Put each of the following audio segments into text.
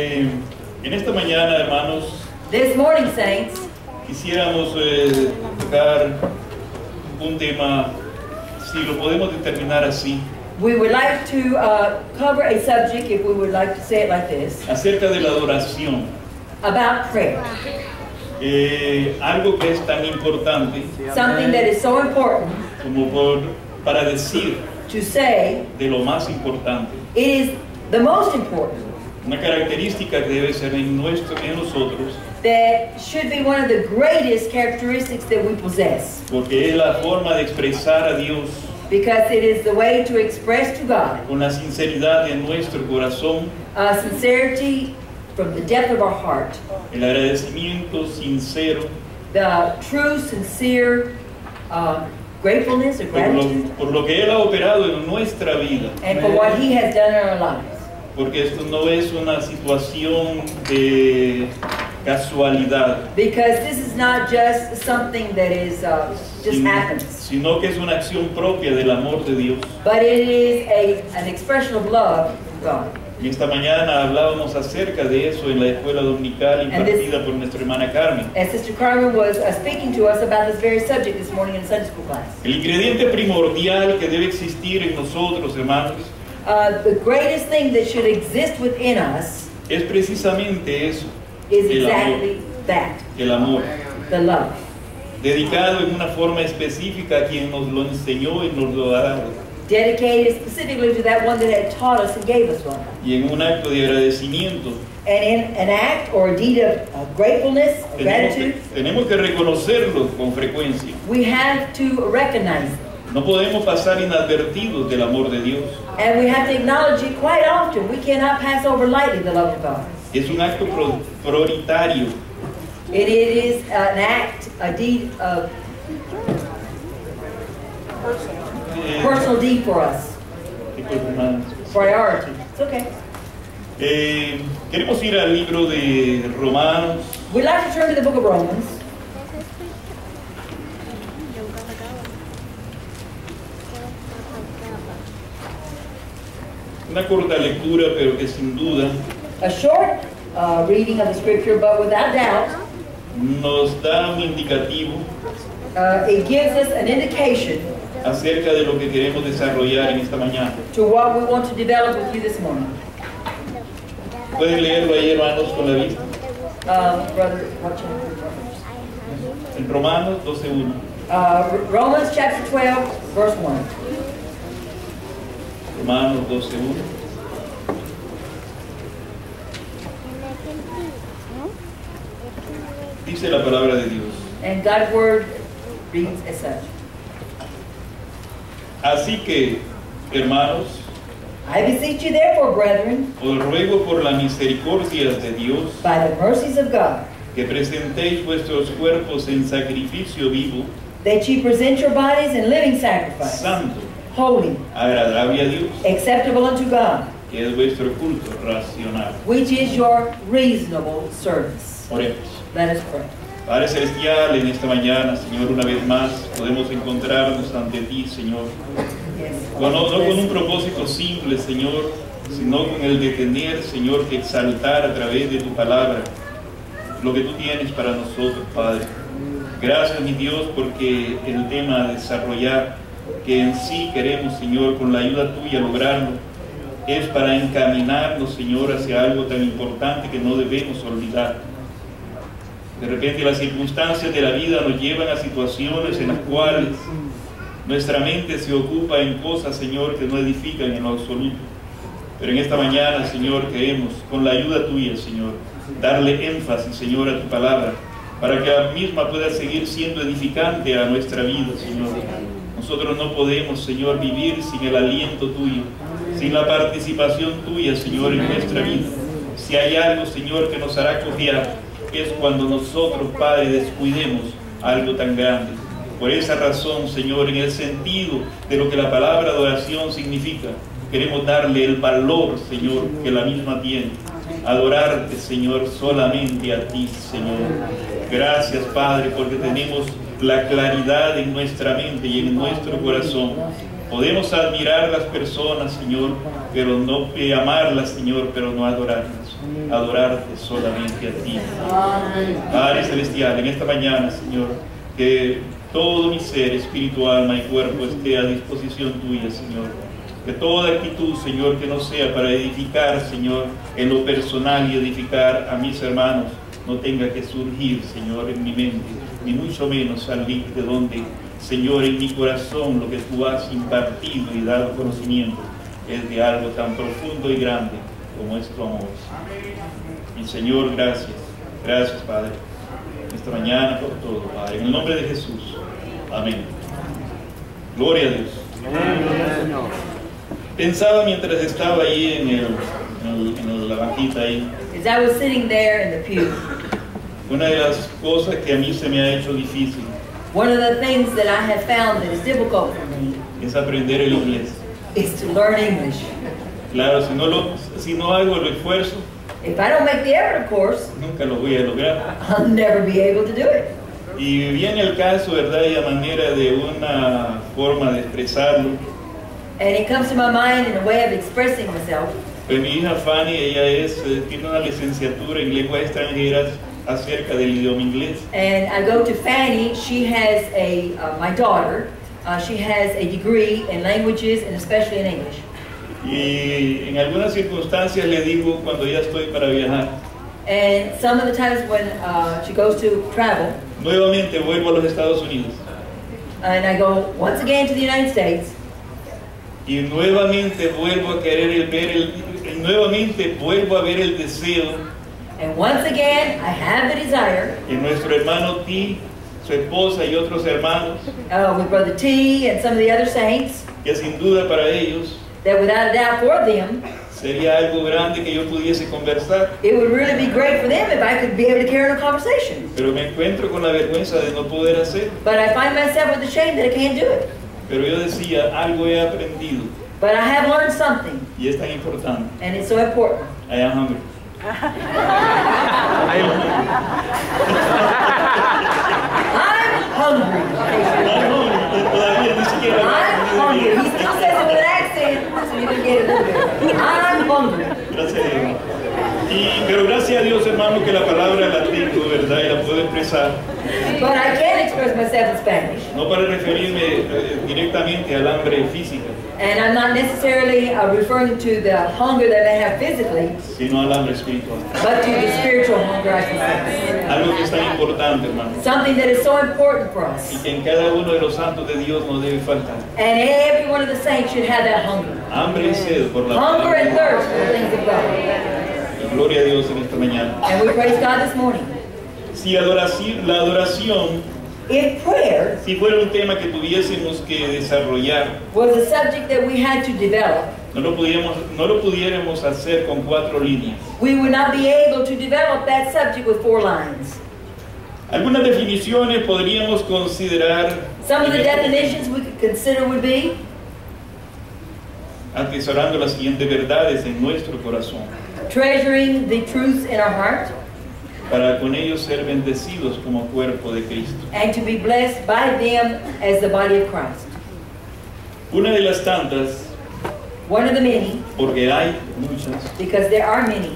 En esta mañana, hermanos, This morning, saints, quisiéramos tocar un tema, si lo podemos determinar así, we would like to cover a subject, if we would like to say it like this, acerca de la adoración. about prayer. Algo que es tan importante Something that is so important como para decir to say, de lo más importante. it is the most important, Una característica que debe ser en nosotros, that should be one of the greatest characteristics that we possess, porque es la forma de expresar a Dios because it is the way to express to God con la sinceridad de nuestro corazón, sincerity from the depth of our heart, el agradecimiento sincero the true, sincere gratefulness or gratitude, por lo que Él ha operado en nuestra vida. and for what He has done in our lives. Porque esto no es una situación de casualidad, Because this is not just something that is just happens, sino que es una acción propia del amor de Dios. but it is an expression of love from God. Y esta mañana hablábamos acerca de eso en la escuela dominical impartida por nuestra hermana Carmen. And Sister Carmen was speaking to us about this very subject this morning in Sunday school class. El ingrediente primordial que debe existir en nosotros, hermanos, The greatest thing that should exist within us es precisamente eso, is el exactly that, el amor, the love. dedicado en una forma específica a quien nos lo enseñó y nos lo ha dado, Dedicated specifically to that one that had taught us and gave us one. y en un acto de agradecimiento. And in an act or a deed of gratefulness, of gratitude, Tenemos que reconocerlo con frecuencia. we have to recognize it. No podemos pasar inadvertidos del amor de Dios. And we have to acknowledge it quite often. We cannot pass over lightly the love of God. Es un acto prioritario. It is an act, a deed of personal deed for us. Priority. It's okay. Queremos ir al libro de Romanos, We'd like to turn to the book of Romans. una corta lectura, pero que sin duda A short reading of the scripture, but without doubt, nos da un indicativo it gives us an indication acerca de lo que queremos desarrollar en esta mañana. to what we want to develop with you this morning. ¿Pueden leerlo ahí, hermanos, con la vista? Brother, watch out. En Romanos 12:1. Romans chapter 12, verse 1. Romanos 12:1. Dice la palabra de Dios. And God's word reads as such. Así que, hermanos, I beseech you therefore, brethren, os ruego por la misericordia de Dios by the mercies of God, que presentéis vuestros cuerpos en sacrificio vivo, that ye present your bodies in living sacrifice, santo, holy, agradable a Dios, acceptable unto God, que es vuestro culto racional. which is your reasonable service. Oremos. Let us pray. Padre Celestial, en esta mañana, Señor, una vez más podemos encontrarnos ante ti, Señor. Yes. No con un propósito simple, Señor, sino con el de tener, Señor, que exaltar a través de tu palabra lo que tú tienes para nosotros, Padre. Gracias, mi Dios, porque el tema a desarrollar, que en sí queremos, Señor, con la ayuda tuya lograrlo, es para encaminarnos, Señor, hacia algo tan importante que no debemos olvidar. De repente las circunstancias de la vida nos llevan a situaciones en las cuales nuestra mente se ocupa en cosas, Señor, que no edifican en lo absoluto. Pero en esta mañana, Señor, queremos, con la ayuda tuya, Señor, darle énfasis, Señor, a tu palabra, para que la misma pueda seguir siendo edificante a nuestra vida, Señor. Nosotros no podemos, Señor, vivir sin el aliento tuyo, sin la participación tuya, Señor, en nuestra vida. Si hay algo, Señor, que nos hará cojear, es cuando nosotros, Padre, descuidemos algo tan grande. Por esa razón, Señor, en el sentido de lo que la palabra de oración significa, queremos darle el valor, Señor, que la misma tiene. Adorarte, Señor, solamente a ti, Señor. Gracias, Padre, porque tenemos la claridad en nuestra mente y en nuestro corazón. Podemos admirar a las personas, Señor, pero no amarlas, Señor, pero no adorarlas. adorarte solamente a ti. Padre Celestial, en esta mañana, Señor, que todo mi ser, espíritu, alma y cuerpo esté a disposición tuya, Señor. Que toda actitud, Señor, que no sea para edificar, Señor, en lo personal y edificar a mis hermanos, no tenga que surgir, Señor, en mi mente, ni mucho menos salir de donde, Señor, en mi corazón lo que tú has impartido y dado conocimiento es de algo tan profundo y grande como es tu amor. Y Señor, gracias. Gracias, Padre, esta mañana por todo, Padre. En el nombre de Jesús. Amén. Gloria a Dios. Pensaba mientras estaba ahí en la banquita ahí. As I was sitting there in the pew, Una de las cosas que a mí se me ha hecho difícil one of the things that I have found that is difficult for me es aprender el inglés. is to learn English. Claro, si no hago el esfuerzo, If I don't make the effort, of course, nunca lo voy a lograr. I'll never be able to do it. Y viene el caso, ¿verdad? Y a manera de una forma de expresarlo. And it comes to my mind in a way of expressing myself. Pues mi hija Fanny, ella tiene una licenciatura en lenguas extranjeras acerca del idioma inglés. And I go to Fanny. She has my daughter, she has a degree in languages and especially in English. Y en algunas circunstancias le digo cuando ya estoy para viajar, And some of the times when she goes to travel, nuevamente vuelvo a los Estados Unidos. and I go once again to the United States, Y nuevamente vuelvo a querer nuevamente vuelvo a ver el deseo and once again I have the desire que nuestro hermano T, su esposa y otros hermanos, with Brother T and some of the other saints, que sin duda para ellos that without a doubt for them, sería algo grande que yo pudiese conversar, it would really be great for them if I could be able to carry on a conversation. pero me encuentro con la vergüenza de no poder hacer. But I find myself with the shame that I can't do it. Pero yo decía, algo he aprendido But I have learned something, y es tan importante. and it's so important. I am hungry. I'm hungry. Todavía ni siquiera. I'm hungry. He still says it with an accent, so you can get it a little bit. I'm hungry. Gracias a Dios. Pero gracias a Dios, hermano, que la palabra la tengo, ¿verdad? Y la puedo expresar. But I can express myself in Spanish. No para referirme directamente al hambre física, And I'm not necessarily referring to the hunger that I have physically, sino al hambre espiritual. but to the spiritual hunger I can say. Algo que es tan importante, hermano. Something that is so important for Y us. que en cada uno de los santos de Dios no debe faltar. And every one of the saints should have that hunger. Hambre y sed por la Hunger and palabra. thirst for the things of God. Y gloria a Dios en esta mañana. And we praise God this morning. Si la adoración, If prayer si fuera un tema que tuviésemos que desarrollar, was a subject that we had to develop, no lo pudiéramos hacer con 4 líneas. we would not be able to develop that subject with 4 lines. Algunas definiciones podríamos considerar Some of the definitions we could consider would be atesorando las siguientes verdades en nuestro corazón, treasuring the truths in our heart para con ellos ser bendecidos como cuerpo de Cristo. and to be blessed by them as the body of Christ. Una de las tantas, One of the many, porque hay muchas, because there are many,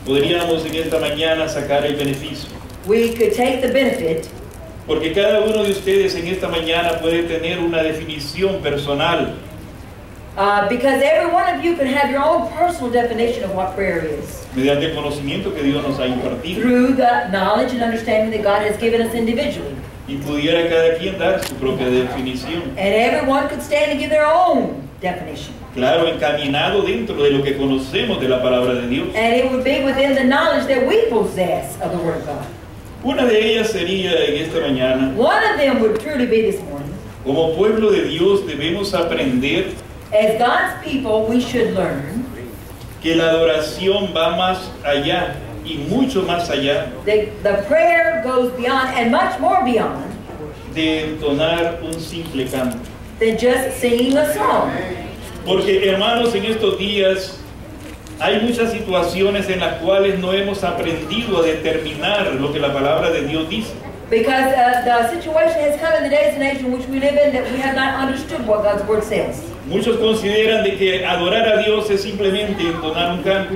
podríamos en esta mañana sacar el beneficio, we could take the benefit, porque cada uno de ustedes en esta mañana puede tener una definición personal, because every one of you can have your own personal definition of what prayer is mediante el conocimiento que Dios nos ha impartido, through the knowledge and understanding that God has given us individually. y pudiera cada quien dar su propia definición, And everyone could stand and give their own definition. claro, encaminado dentro de lo que conocemos de la palabra de Dios. And it would be within the knowledge that we possess of the Word of God. Una de ellas sería en esta mañana: One of them would truly be this morning. como pueblo de Dios debemos aprender As God's people, we should learn que la adoración va más allá y mucho más allá that the prayer goes beyond and much more beyond de entonar un simple canto. than just singing a song. Porque, hermanos, en estos días hay muchas situaciones en las cuales no hemos aprendido a determinar lo que la palabra de Dios dice. Because the situation has come in the days and age in which we live in that we have not understood what God's Word says. Muchos consideran de que adorar a Dios es simplemente entonar un canto.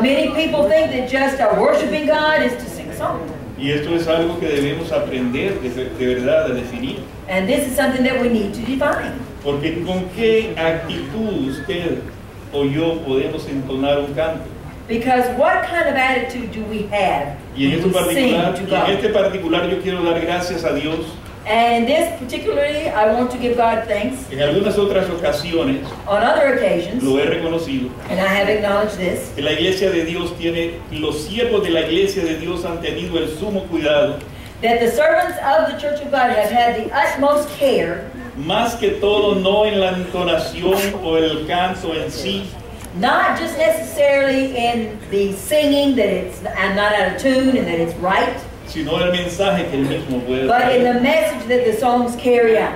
Many people think that just worshiping God is to sing a song. Y esto es algo que debemos aprender de verdad a definir. And this is something that we need to define. Porque con qué actitud usted o yo podemos entonar un canto. Because what kind of attitude do we have Y en when we sing to God? este particular yo quiero dar gracias a Dios. And in this particularly, I want to give God thanks. En algunas otras ocasiones On other occasions, lo he reconocido. and I have acknowledged this, Que la iglesia de Dios los siervos de la iglesia de Dios han tenido el sumo cuidado, that the servants of the Church of God have had the utmost care, más que todo no en la entonación o el canto en sí, not just necessarily in the singing that it's not out of tune and that it's right, sino el mensaje que él mismo puede but in traer. the message that the songs carry out.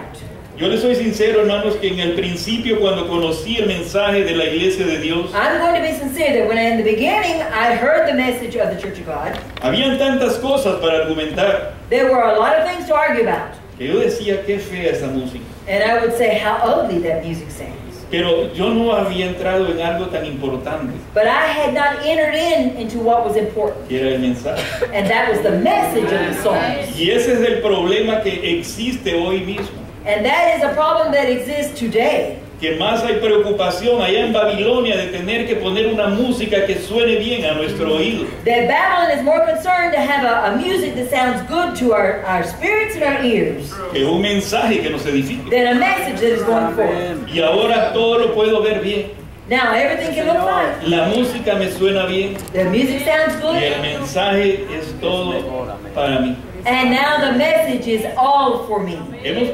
Yo les soy sincero, hermanos, que en el principio cuando conocí el mensaje de la iglesia de Dios, I'm going to be sincere that when in the beginning I heard the message of the Church of God, habían tantas cosas para argumentar there were a lot of things to argue about. que yo decía, qué fea esa música. And I would say how ugly that music sounds. Pero yo no había entrado en algo tan importante, But I had not entered into what was important. que era el mensaje. And that was the message of the songs. Y ese es el problema que existe hoy mismo. And that is a problem that exists today. Que más hay preocupación allá en Babilonia de tener que poner una música que suene bien a nuestro oído. That Babylon is more concerned to have a music that sounds good to our spirits and our ears Que un mensaje que nos edifique. than a message that is going forth. Y ahora todo lo puedo ver bien. Now everything can look fine. La música me suena bien The music sounds y el good. mensaje es todo para mí. And now the message is all for me. Hemos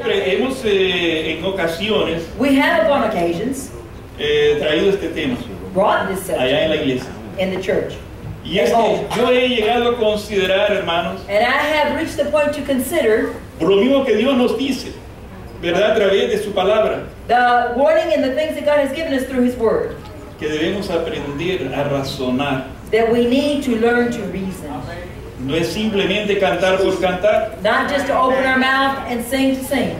en ocasiones We have upon occasions traído este tema brought this allá en la subject iglesia. in the church. Y es que yo he llegado a considerar, hermanos, And I have reached the point to consider por lo mismo que Dios nos dice, ¿verdad? A través de su palabra, the warning and the things that God has given us through His Word, que debemos aprender a razonar. that we need to learn to reason. No es simplemente cantar por cantar. Not just to open our mouth and sing to sing.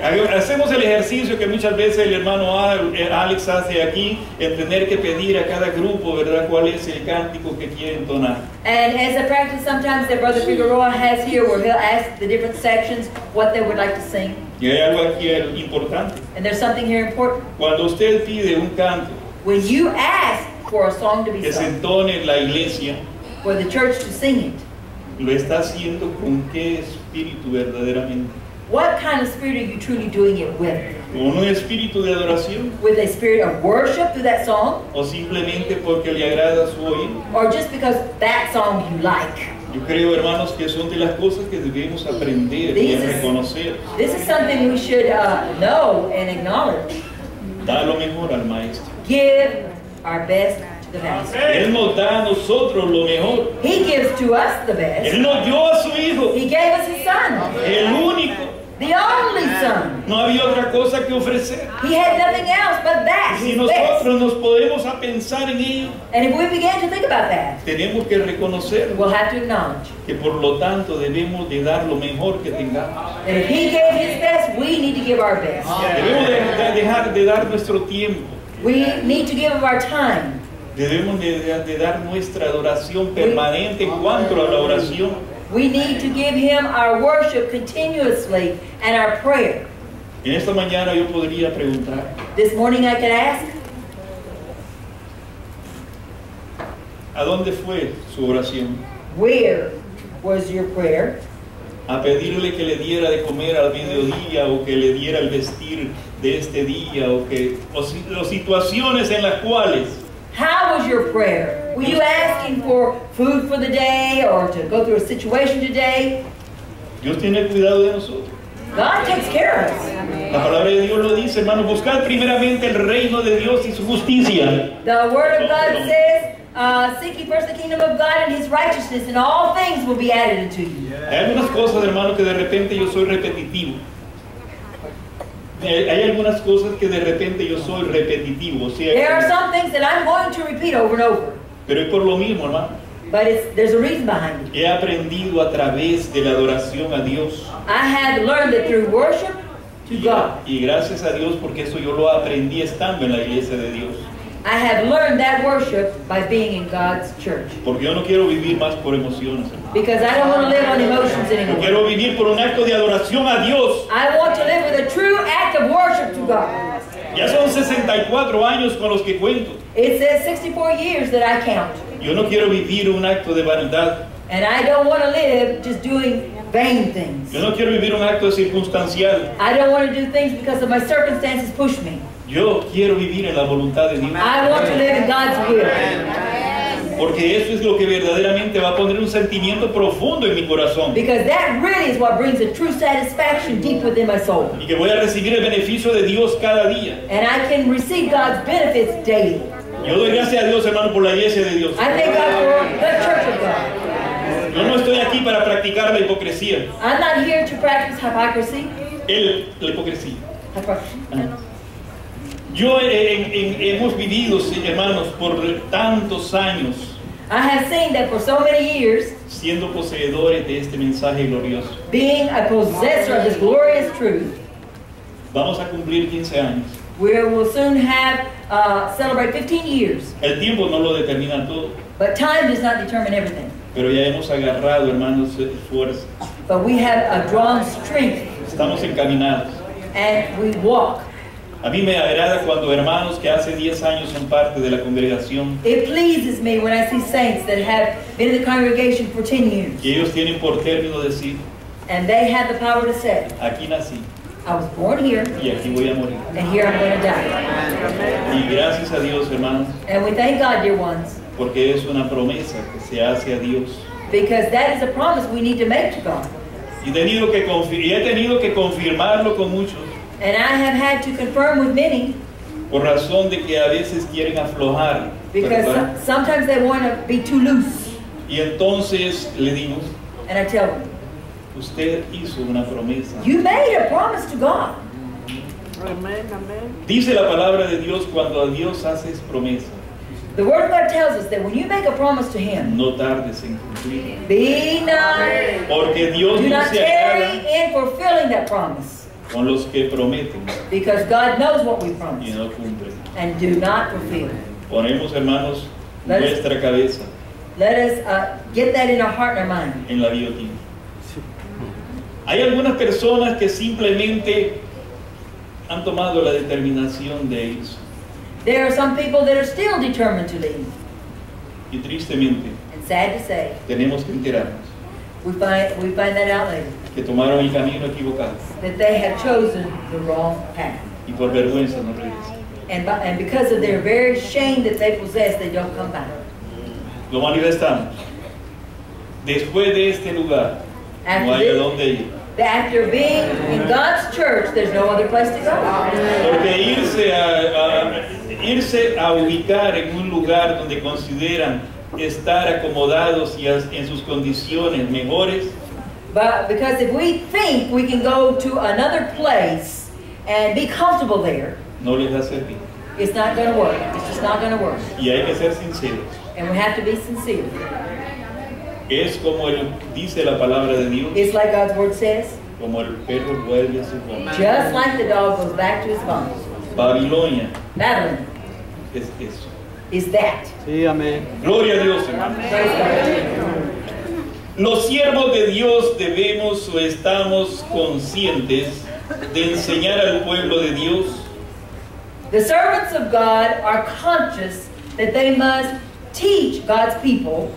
Hacemos el ejercicio que muchas veces el hermano Alex hace aquí, en tener que pedir a cada grupo, ¿verdad?, cuál es el cántico que quiere entonar. And as a practice sometimes that Brother Figueroa has here, where he'll ask the different sections what they would like to sing. Y hay algo aquí importante. And there's something here important. Cuando usted pide un canto When you ask for a song to be que se sung, entone en la iglesia, for the church to sing it, lo está haciendo con qué espíritu verdaderamente. what kind of spirit are you truly doing it with? ¿Con un espíritu de adoración With a spirit of worship through that song? o simplemente porque le agrada su oído? Or just because that song you like? Yo creo, hermanos, que son de las cosas que debemos aprender y reconocer. This is something we should know and acknowledge. Da lo mejor al maestro. Give our best to the master. Él nos da a nosotros lo mejor. He gives to us the best. Él nos dio a su hijo, He gave us His Son, el único. the only Son. No había otra cosa que ofrecer. He had nothing else but that, Si His best. nosotros nos podemos a pensar en ello, And if we begin to think about that, tenemos que reconocer we'll have to acknowledge que por lo tanto debemos de dar lo mejor que tengamos. that if He gave His best, we need to give our best. Debemos de dejar de dar nuestro tiempo. We need to give of our time. Debemos de dar nuestra adoración permanente en cuanto a la oración. We need to give Him our worship continuously and our prayer. En esta mañana yo podría preguntar, This morning I could ask, ¿a dónde fue su oración? where was your prayer? A pedirle que le diera de comer al mediodía o que le diera el vestir de este día o situaciones en las cuales How was your prayer? Were you asking for food for the day or to go through a situation today? Dios tiene cuidado de nosotros. God takes care of us. La palabra de Dios lo dice, hermano, buscad primeramente el reino de Dios y su justicia. The Word of God says, seek ye first the kingdom of God and His righteousness, and all things will be added unto you. Hay algunas cosas, hermano, que de repente yo soy repetitivo. Hay algunas cosas que de repente yo soy repetitivo, o sea, There are some things that I'm going to repeat over and over, pero es por lo mismo, hermano. but there's a reason behind it. He aprendido a través de la adoración a Dios I had learned that through worship to God. Y gracias a Dios porque eso yo lo aprendí estando en la iglesia de Dios. I have learned that worship by being in God's church. Porque yo no quiero vivir más por emociones, hermano. Because I don't want to live on emotions Yo anymore. quiero vivir por un acto de adoración a Dios. I want to live with a true act of worship to God. Ya son 64 años con los que cuento. It says 64 years that I count. Yo no quiero vivir un acto de vanidad. And I don't want to live just doing vain things. Yo no quiero vivir un acto circunstancial. I don't want to do things because of my circumstances push me. Yo quiero vivir en la voluntad de Dios. I want to live in God's will. Porque eso es lo que verdaderamente va a poner un sentimiento profundo en mi corazón. Because that really is what brings a true satisfaction deep within my soul. Y que voy a recibir el beneficio de Dios cada día. And I can receive God's benefits daily. Yo doy gracias a Dios, hermano, por la iglesia de Dios. I thank God for the church of God. Yo no estoy aquí para practicar la hipocresía. I'm not here to practice hypocrisy. La hipocresía. Hypocrisy. Yo hemos vivido, hermanos, por tantos años I have seen that for so many years, siendo poseedores de este mensaje glorioso. being a possessor of this glorious truth, Vamos a cumplir 15 años. we will soon have celebrate 15 years. El tiempo no lo determina todo, But time does not determine everything. pero ya hemos agarrado, hermanos, fuerza. But we have a drawn strength Estamos encaminados. and we walk. A mí me agrada cuando hermanos que hace 10 años son parte de la congregación, It pleases me when I see saints that have been in the congregation for 10 years que ellos tienen por término decir, and they have the power to say, aquí nací I was born here y aquí voy a morir. and here I'm going to die. Y gracias a Dios, hermanos, And we thank God, dear ones, porque es una promesa que se hace a Dios. because that is a promise we need to make to God. Y he tenido que confirmarlo con muchos, And I have had to confirm with many por razón de que a veces quieren aflojar, because ¿verdad? sometimes they want to be too loose. Y entonces le digo, And I tell them, usted hizo una promesa. you made a promise to God. Dice la palabra de Dios, cuando a Dios haces promesa, The Word of God tells us that when you make a promise to Him, no tardes en cumplirla. be not, Porque Dios do no not se tarry agrada in fulfilling that promise, con los que prometen because God knows what we y promise no cumplen. and do not fulfill. Ponemos, hermanos, Let us- nuestra cabeza Let us get that in our heart and our mind. en la guillotina. Hay algunas personas que simplemente han tomado la determinación de irse. There are some people that are still determined to leave. Y tristemente And sad to say, tenemos que enterarnos we find that out later, que tomaron el camino equivocado that they have chosen the wrong path. y por vergüenza no regresan. And because of their very shame that they possess, they don't come back. Lo manifestamos. Después de este lugar no hay a dónde ir. After being in God's church, there's no other place to go. Porque irse a ubicar en un lugar donde consideran estar acomodados y en sus condiciones mejores, But because if we think we can go to another place and be comfortable there, no les va a servir. it's not going to work. It's just not going to work. Y hay que ser sinceros. And we have to be sincere. Es como dice la palabra de Dios, It's like God's word says, como el perro vuelve a su vómito. just like the dog goes back to his vomit. Babilonia Babylon es eso. is that. Sí, amén. Gloria a Dios, hermano. Praise God. Los siervos de Dios debemos o estamos conscientes de enseñar al pueblo de Dios The servants of God are conscious that they must teach God's people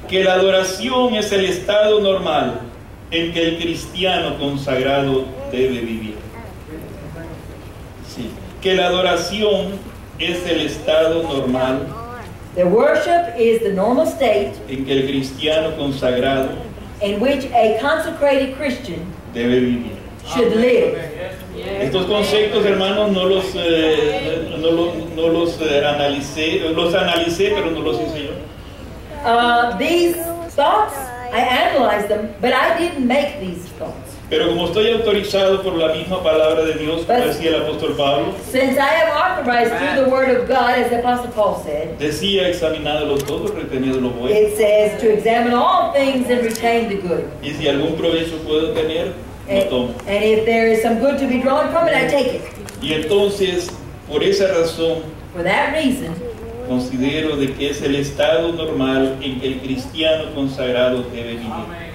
que la adoración es el estado normal en que el cristiano consagrado debe vivir. Sí, que la adoración es el estado normal that worship is the normal state en que el cristiano consagrado in which a consecrated Christian debe vivir. should live. Estos conceptos, hermanos, no los analicé, los analicé, pero no los hice yo. These thoughts, I analyzed them, but I didn't make these thoughts. Pero como estoy autorizado por la misma palabra de Dios, como But- decía el apóstol Pablo, Since I am authorized through the word of God, as the Apostle Paul said, decía examinadlo todo, retened lo bueno. it says to examine all things and retain the good. Y si algún provecho puedo tener, lo tomo. And if there is some good to be drawn from it, I take it. Y entonces, por esa razón, For that reason, considero de que es el estado normal en que el cristiano consagrado debe vivir.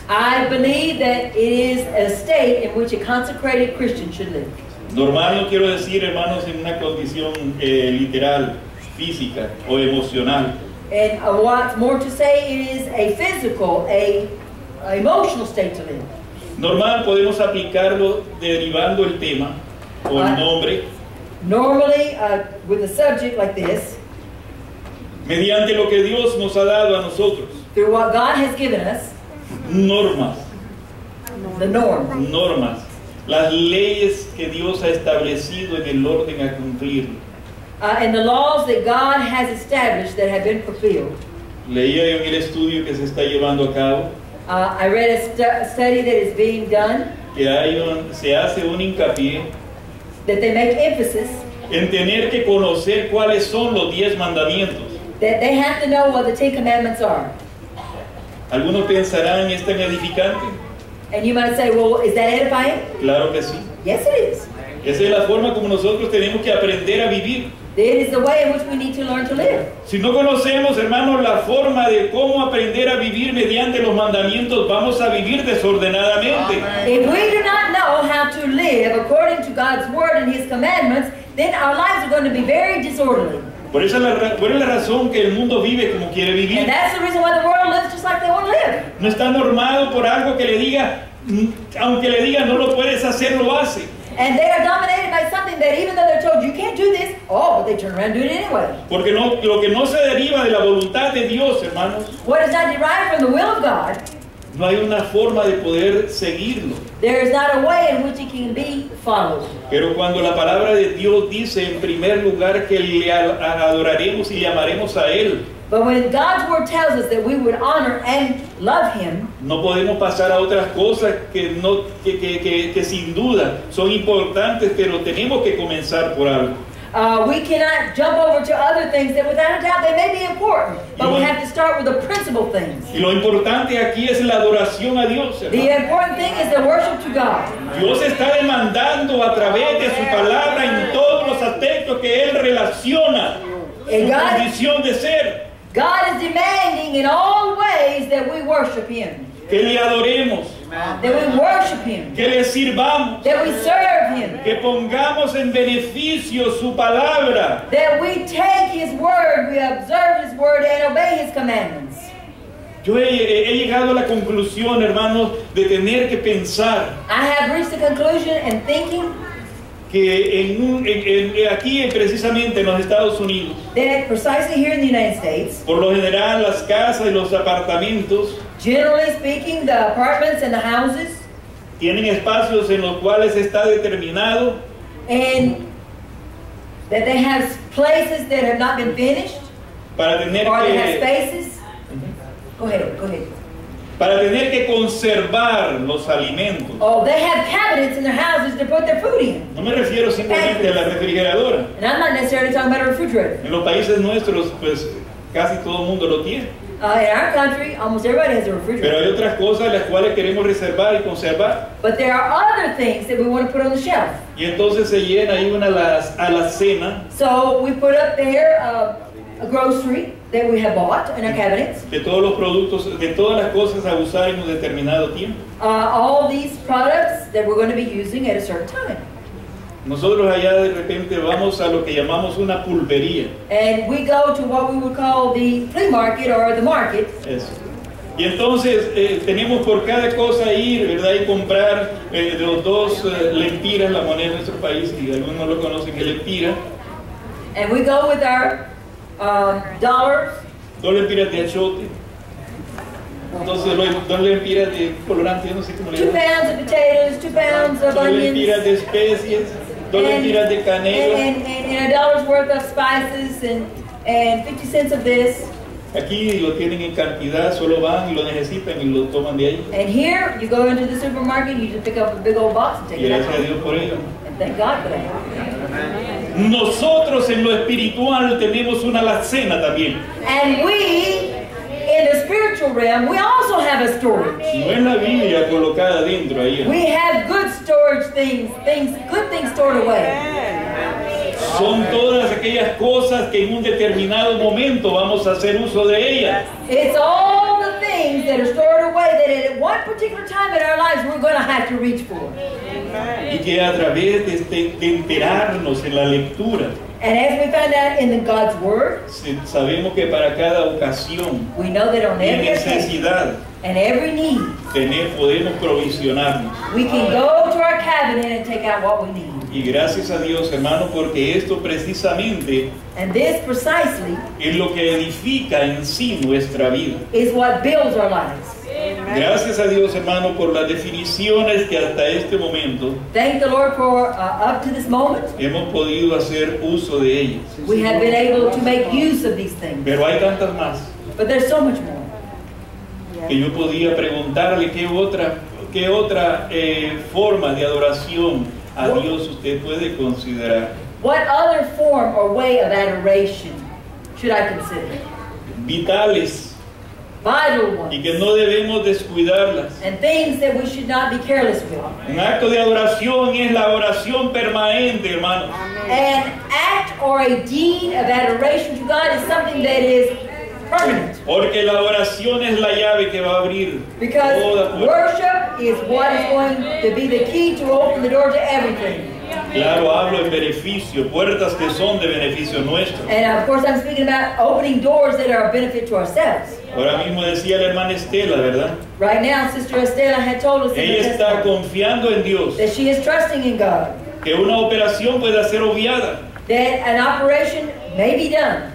I believe that it is a state in which a consecrated Christian should live. Normal no quiero decir, hermanos, en una condición literal, física o emocional. And what's more to say, it is a physical, a emotional state to live. Normal podemos aplicarlo derivando el tema o el nombre Normally, with a subject like this, mediante lo que Dios nos ha dado a nosotros. through what God has given us, Normas, the norm, normas, las leyes que Dios ha establecido en el orden a cumplir. and the laws that God has established that have been fulfilled. Leía yo en el estudio que se está llevando a cabo I read a study that is being done, que se hace un hincapié that they make emphasis en tener que conocer cuáles son los 10 mandamientos. that they have to know what the Ten Commandments are. Algunos pensarán, ¿es tan edificante? And you might say, well, is that edifying? Claro que sí. Yes, it is. Esa es la forma como nosotros tenemos que aprender a vivir. It is the way in which we need to learn to live. Si no conocemos, hermanos, la forma de cómo aprender a vivir mediante los mandamientos, vamos a vivir desordenadamente. If we do not know how to live according to God's word and His commandments, then our lives are going to be very disorderly. Por esa es la razón que el mundo vive como quiere vivir. And that's the reason why the world lives just like they want to live. No está normado por algo que le diga, aunque le diga no lo puedes hacer, lo hace. And they are dominated by something that even though they're told you can't do this, oh, but they turn around and do it anyway. Porque lo que no se deriva de la voluntad de Dios, hermanos, What is not derived from the will of God, no hay una forma de poder seguirlo. there is not a way in which it can be followed. Pero cuando la palabra de Dios dice en primer lugar que le adoraremos y le amaremos a Él, But when God's word tells us that we would honor and love Him, no podemos pasar a otras cosas que sin duda son importantes, pero tenemos que comenzar por algo. we cannot jump over to other things that without a doubt they may be important. But we have to start with the principal things. Y lo importante aquí es la adoración a Dios, hermano. The important thing is the worship to God. Dios está demandando a través de su palabra en todos los aspectos que Él relaciona su condición de ser. God is demanding in all ways that we worship Him. Que le adoremos, That we worship Him. que le sirvamos, That we serve Him. que pongamos en beneficio su palabra. That we take His word, we observe His word and obey His commandments. Yo he llegado a la conclusión, hermanos, de tener que pensar I have reached the conclusion and thinking que aquí precisamente en los Estados Unidos, that precisely here in the United States, por lo general las casas y los apartamentos generally speaking, the apartments and the houses, tienen espacios en los cuales está determinado and that they have places that have not been finished, para tener or they have que spaces. Go ahead, go ahead. conservar los alimentos. Oh, they have cabinets in their houses to put their food in. No me refiero simplemente a la refrigeradora. And I'm not necessarily talking about a refrigerator. En los países nuestros, pues casi todo el mundo lo tiene. In our country, almost everybody has a Pero refrigerator. hay otras cosas las cuales queremos reservar y conservar. But there are other things that we want to put on the shelf. Y entonces se llena ahí una alacena So we put up there a grocery that we have bought in our cabinets. de todos los productos, de todas las cosas a usar en un determinado tiempo. All these products that we're going to be using at a certain time. Nosotros allá de repente vamos a lo que llamamos una pulpería. And we go to what we would call the flea market or the market. Eso. Y entonces tenemos por cada cosa ir, ¿verdad? Y comprar los dos lempiras, la moneda de nuestro país, y algunos no lo conocen, que lempira. And we go with our dollars. 2 lempiras de achote. Entonces 2 lempiras de colorante, no sé cómo le 2 llaman. pounds of potatoes, 2 pounds of 2 lempiras onions. de especies, 2 lempiras de canela. And $1 worth of spices and 50 cents of this. Aquí lo tienen en cantidad, solo van y lo necesitan y lo toman de ahí. And here, you go into the supermarket, you just pick up a big old box and take Y it gracias a out. Dios por ello. And thank God for that. Nosotros en lo espiritual tenemos una alacena también. And we, in the spiritual realm, we also have a storage. No es la Biblia colocada dentro ahí. We have good storage good things stored away. Son todas aquellas cosas que en un determinado momento vamos a hacer uso de ellas. It's all the things that are stored away that at one particular time in our lives we're going to have to reach for. Y que a través de enterarnos en la lectura, And as we find out in God's Word, sabemos que para cada ocasión we know that on y every occasion necesidad and every need, podemos provisionarnos. we can go to our cabinet and take out what we need. Y gracias a Dios, hermano, porque esto precisamente And this precisely es lo que edifica en sí nuestra vida. is what builds our lives. Gracias a Dios, hermano, por las definiciones que hasta este momento Thank the Lord for up to this moment, hemos podido hacer uso de ellas. we have been able to make use of these things. Pero hay tantas más But there's so much more. que yo podía preguntarle qué otra forma de adoración a Dios usted puede considerar. What other form or way of adoration should I consider? Vitales Vital y ones. que no debemos descuidarlas. And things that we should not be careless with. Un acto de adoración es la oración permanente, hermano. An act or a deed of adoration to God is something that is permanent. Porque la oración es la llave que va a abrir Because toda puerta. worship is what is going to be the key to open the door to everything. Claro, hablo en beneficio, puertas que son de beneficio nuestro. And of course I'm speaking about opening doors that are a benefit to ourselves. Ahora mismo decía la hermana Estela, ¿verdad? Right now, Sister Estela had told us in Ella her está testimony confiando en Dios, that she is trusting in God, que una operación pueda ser obviada. that an operation may be done.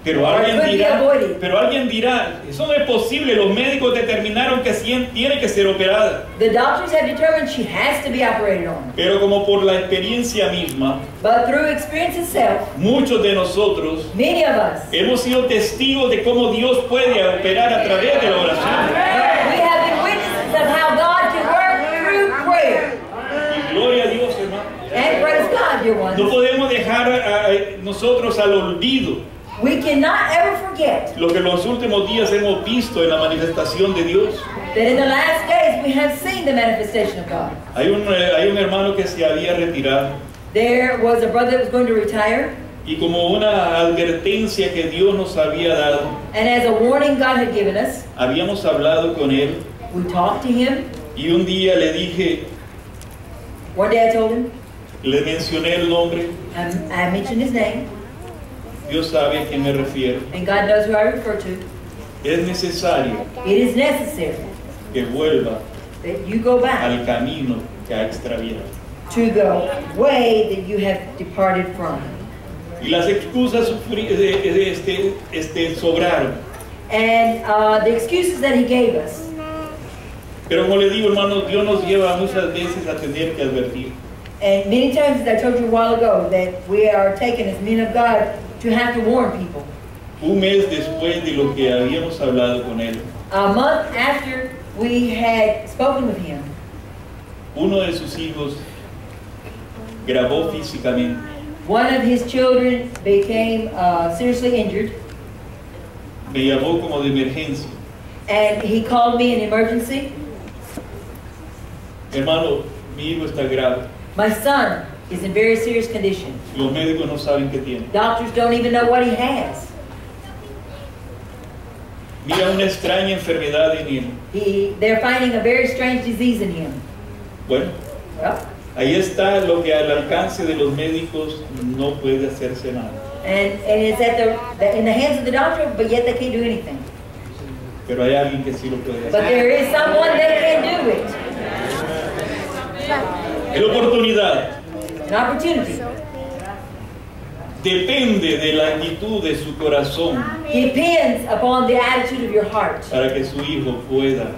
Pero alguien dirá, eso no es posible, los médicos determinaron que tiene que ser operada. The doctors have determined she has to be operated on. Pero como por la experiencia misma, But through experience itself, muchos de nosotros many of us, hemos sido testigos de cómo Dios puede operar a través de la oración. we have been witnesses of how God can work through prayer. Y gloria a Dios, hermano. And praise God, dear ones. No podemos dejar a nosotros al olvido We cannot ever forget lo que en los últimos días hemos visto en la manifestación de Dios. that in the last days we have seen the manifestation of God. Hay un hermano que se había retirado There was a brother that was going to retire, y como una advertencia que Dios nos había dado, and as a warning God had given us, habíamos hablado con él we talked to him. y un día le dije, One day I told him, le mencioné el nombre, I mentioned his name, Dios sabe a quién me refiero. and God knows who I refer to. Es necesario It is necessary que vuelva that you go back al camino que ha extraviado. to the way that you have departed from. Y las excusas sobraron. And the excuses that he gave us. Pero como le digo, hermano, Dios nos lleva muchas veces a tener que advertir. And many times, as I told you a while ago, that we are taken as men of God to have to warn people. Un mes después de lo que habíamos hablado con él, A month after we had spoken with him, uno de sus hijos grabó físicamente. one of his children became seriously injured, Me llamó como de emergencia. and he called me in emergency. Hermano, mi hijo está grave. My son is in very serious condition. Los médicos no saben qué tiene. Doctors don't even know what he has. Mira una extraña enfermedad en él. They're finding a very strange disease in him. Bueno, Well, ahí está lo que al alcance de los médicos no puede hacerse nada. and it's at in the hands of the doctor, but yet they can't do anything. Pero hay alguien que sí lo puede But hacer. there is someone that can do it. Es oportunidad. An opportunity. Depende de la actitud de su corazón Depends upon the attitude of your heart. para que su hijo pueda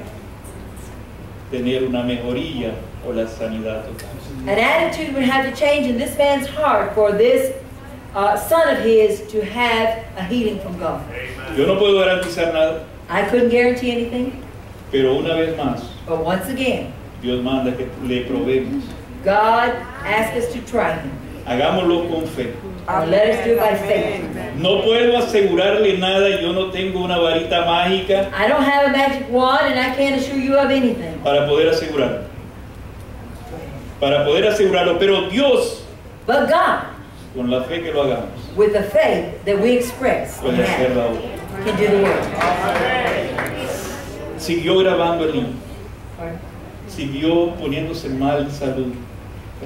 tener una mejoría o la sanidad total. An attitude would have to change in this man's heart for this son of his to have a healing from God. Yo no puedo garantizar nada, I couldn't guarantee anything, pero una vez más, but once again, Dios manda que le probemos. God asked us to try him. Hagámoslo con fe. Let us do it by faith. No puedo asegurarle nada, yo no tengo una varita mágica I don't have a magic wand and I can't assure you of anything. para poder asegurarlo. Para poder asegurarlo, pero Dios, But God, con la fe que lo hagamos, with the faith that we express, and puede hacer have, la obra. can do the work. Siguió grabando el niño, siguió poniéndose mal de salud,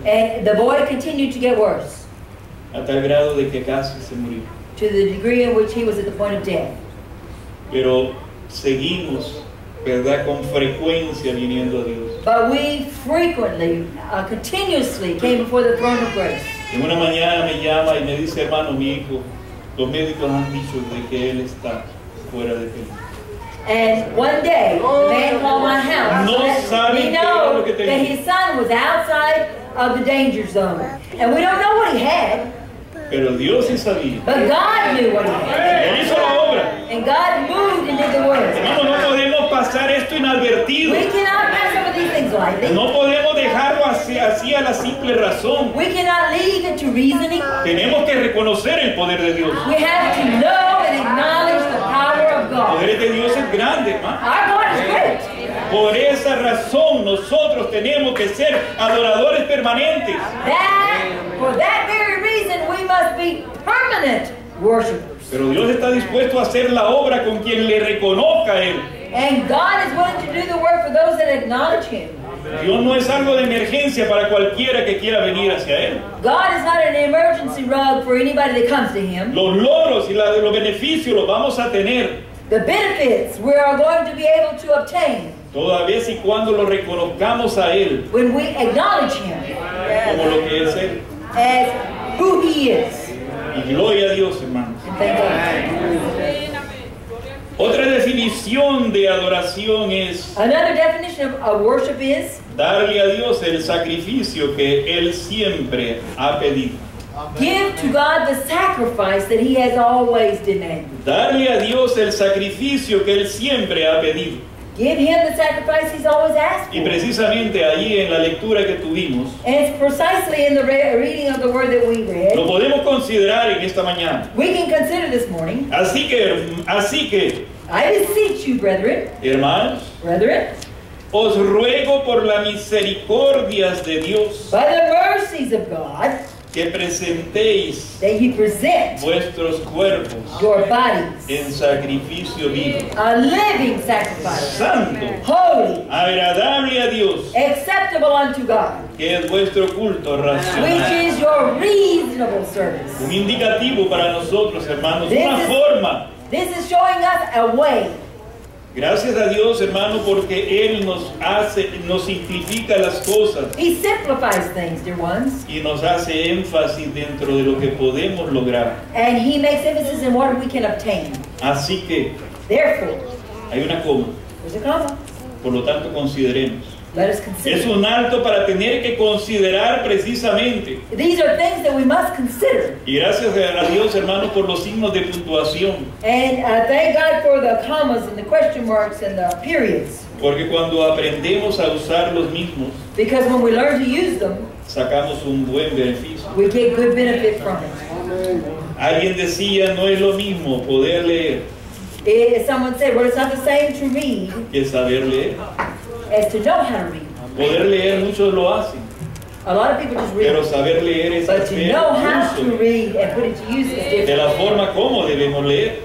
And the boy continued to get worse, a tal grado de que casi se murió. to the degree in which he was at the point of death. Pero seguimos, ¿verdad?, con frecuencia viniendo a Dios. But we frequently, continuously came before the throne of grace. En una mañana me llama y me dice, hermano, mi hijo, los médicos han dicho de que él está fuera de peligro. And one day, the man called my house No and let sabe me qué know es lo que tenía. that his son was outside of the danger zone. And we don't know what he had, Pero Dios sí sabía. but God knew what he had. Él hizo la obra. And God moved and did the work. Hermano, no podemos pasar esto inadvertido. We cannot pass over these things lightly. No podemos dejarlo así a la simple razón. We cannot leave it to reasoning. Tenemos que reconocer el poder de Dios. We have to know and acknowledge the power of El God. poder de Dios es grande, hermano. Our God is great. Por esa razón nosotros tenemos que ser adoradores permanentes. For that very reason, we must be permanent worshipers. Pero Dios está dispuesto a hacer la obra con quien le reconozca a Él. And God is willing to do the work for those that acknowledge Him. Dios no es algo de emergencia para cualquiera que quiera venir hacia Él. God is not an emergency rug for anybody that comes to Him. Los logros y los beneficios los vamos a tener The benefits we are going to be able to obtain toda vez y cuando lo reconozcamos a Él when we acknowledge Him como lo que es Él. as who He is. Y gloria a Dios, hermanos. And thank God. Otra definición de adoración es Another definition of worship is darle a Dios el sacrificio que Él siempre ha pedido. give to God the sacrifice that He has always demanded. Darle a Dios el sacrificio que Él siempre ha pedido. Give Him the sacrifice He's always asked Y for. precisamente allí en la lectura que tuvimos, And it's precisely in the reading of the word that we lo read. podemos considerar en esta mañana. We can consider this morning. Así que, I beseech you, brethren, hermanos, os ruego por las misericordias de Dios by the mercies of God, que presentéis that you present vuestros cuerpos your bodies en sacrificio vivo, a living sacrifice, santo, holy, agradable a Dios, acceptable unto God, que es vuestro culto which racional. is your reasonable service. Un indicativo para nosotros, hermanos, una This is- forma. This is showing us a way. Gracias a Dios, hermano, porque Él nos simplifica las cosas He simplifies things, dear ones, y nos hace énfasis dentro de lo que podemos lograr. and He makes emphasis in what we can obtain. Así que Therefore, hay una coma, there's a comma. por lo tanto consideremos. Let us Es consider. un alto para tener que considerar precisamente. These are things that we must consider. Y gracias a Dios, hermano, por los signos de puntuación. And thank God for the commas and the question marks and the periods. Porque cuando aprendemos a usar los mismos, Because when we learn to use them, sacamos un buen beneficio. we get good benefit from it. Alguien decía, no es lo mismo poder leer Someone said, well, it's not the same to read que saber leer. as to know how to read. Poder leer muchos lo hacen, A lot of people just pero read. saber leer es But to hacer know how to uso read and put it to use is de different. la forma como debemos leer.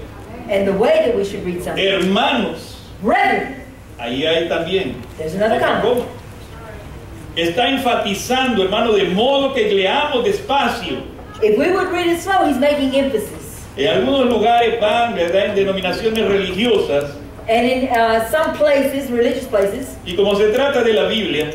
And the way that we should read something. Hermanos, Brethren, ahí hay también there's another otra comma. cosa. Está enfatizando, hermano, de modo que leamos despacio. If we would read it slow, he's making emphasis. En algunos lugares van, ¿verdad?, en denominaciones religiosas, And in some places, religious places, y como se trata de la Biblia,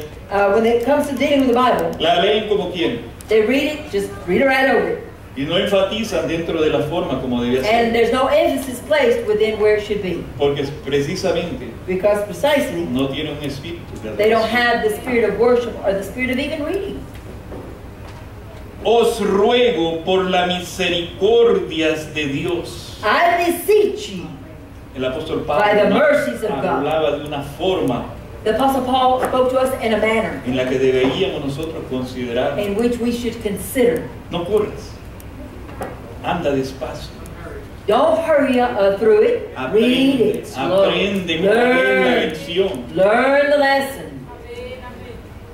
when it comes to dealing with the Bible, la leen como quieren, they read it, just read it right over it. y no enfatizan dentro de la forma como debe And ser, there's no emphasis placed within where it should be. porque precisamente Because precisely, no tiene un espíritu de they don't adoración. have the spirit of worship or the spirit of even reading. os ruego por las misericordias de Dios. I beseech you. El apóstol By the Pablo mercies of God. hablaba de una forma The Apostle Paul spoke to us in a manner en la que deberíamos nosotros considerar. in which we should consider. No corras, anda despacio, Don't hurry through it. Read aprende, it slowly. aprende, la Learn. lección. Learn the lesson.